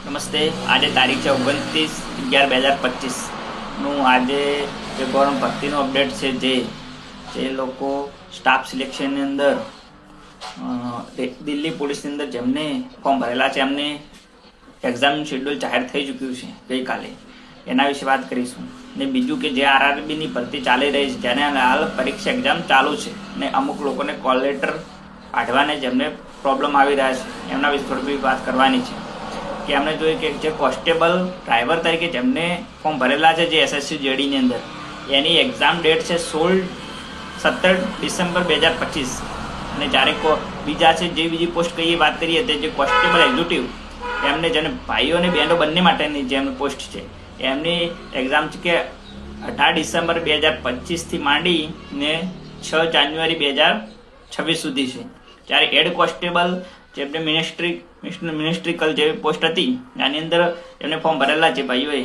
નમસ્તે. આજે તારીખ છે 29/11/2025નું. આજે જે ગૌરવ ભરતીનું અપડેટ છે, જે લોકો સ્ટાફ સિલેક્શનની અંદર દિલ્હી પોલીસની અંદર જેમને ફોર્મ ભરેલા છે એમને એક્ઝામનું શેડ્યુલ જાહેર થઈ ચૂક્યું છે ગઈકાલે. એના વિશે વાત કરીશું. ને બીજું કે જે આરઆરબીની ભરતી ચાલી રહી છે, જેને હાલ પરીક્ષા એક્ઝામ ચાલુ છે ને અમુક લોકોને કોલ લેટર પાઠવાને જેમને પ્રોબ્લેમ આવી રહ્યા છે એમના વિશે થોડી વાત કરવાની છે. કે અમને જોઈએ કે જે કોન્સ્ટેબલ ડ્રાઈવર તરીકે જેમને ફોર્મ ભરેલા છે જે એસએસસી જેડીની અંદર, એની એક્ઝામ ડેટ છે 17 ડિસેમ્બર 2025. અને જ્યારે બીજા છે જે બીજી પોસ્ટ કહીએ વાત કરીએ તે જે કોન્સ્ટેબલ એક્ઝિક્યુટિવ, એમને જેને ભાઈઓ અને બહેનો બંને માટેની જે એમની પોસ્ટ છે એમની એક્ઝામ છે કે 18 ડિસેમ્બર 2025થી માંડીને 6 જાન્યુઆરી 2026 સુધી છે. જ્યારે હેડ કોન્સ્ટેબલ જેમને મિનિસ્ટ્રીકલ જે પોસ્ટ હતી આની અંદર એમને ફોર્મ ભરેલા છે ભાઈઓએ,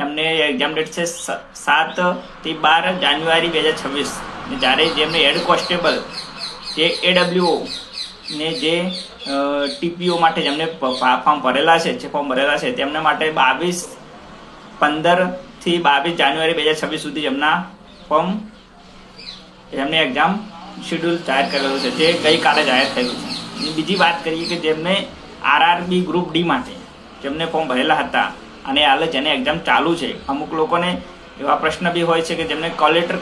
એમને એક્ઝામ ડેટ છે 7 થી 12 જાન્યુઆરી 2026. જ્યારે જેમને હેડ કોન્સ્ટેબલ જે એડબ્લ્યુઓ ને જે ટીપીઓ માટે જેમને ફોર્મ ભરેલા છે તેમના માટે 15 થી 22 જાન્યુઆરી 2026 સુધી એમના ફોર્મ એમને એક્ઝામ શેડ્યુલ જાહેર કરેલું છે, જે ગઈકાલે જાહેર થયેલું છે. બીજી વાત કરીએ કે જેમને આરઆરબી ગ્રુપ ડી માટે જેમને ફોર્મ ભરેલા હતા અને હાલ જેને એક્ઝામ ચાલુ છે, અમુક લોકોને એવા પ્રશ્ન બી હોય છે કે જેમને કોલેટર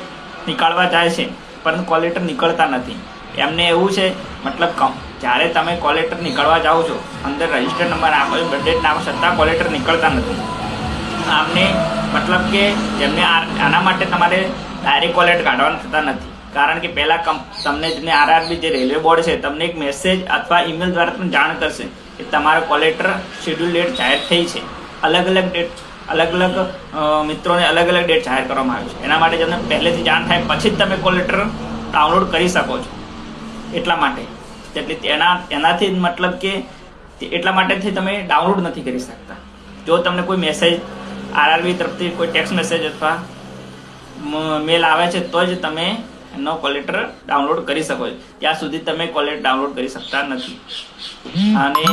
નીકાળવા જાય છે પરંતુ કોલેટર નીકળતા નથી. એમને એવું છે, મતલબ જ્યારે તમે કોલેટર નીકળવા જાઓ છો, અંદર રજિસ્ટર નંબર આપો, બર્થડેટ નાખો, છતાં કોલેટર નીકળતા નથી. આમને મતલબ કે જેમને આના માટે તમારે ડાયરેક્ટ કોલેટર કાઢવાના થતા નથી. કારણ કે પહેલાં તમને જેમને આરઆરબી જે રેલવે બોર્ડ છે તમને એક મેસેજ અથવા ઈમેલ દ્વારા તમને જાણ કરશે કે તમારો કોલેટર શેડ્યુલ ડેટ જાહેર થઈ છે. અલગ અલગ ડેટ અલગ અલગ મિત્રોને અલગ અલગ ડેટ જાહેર કરવામાં આવી છે. એના માટે તમને પહેલેથી જાણ થાય પછી જ તમે કોલેટર ડાઉનલોડ કરી શકો છો. એટલા માટે એટલે એનાથી મતલબ કે એટલા માટેથી તમે ડાઉનલોડ નથી કરી શકતા. જો તમને કોઈ મેસેજ આરઆરબી તરફથી કોઈ ટેક્સ્ટ મેસેજ અથવા મેલ આવે છે તો જ તમે એનો કોલેટર ડાઉનલોડ કરી શકો છો. ત્યાં સુધી તમે કોલેટર ડાઉનલોડ કરી શકતા નથી. અને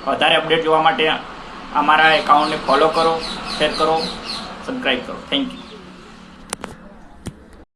વધારે અપડેટ જોવા માટે અમારા એકાઉન્ટને ફોલો કરો, શેર કરો, સબસ્ક્રાઈબ કરો. Thank you.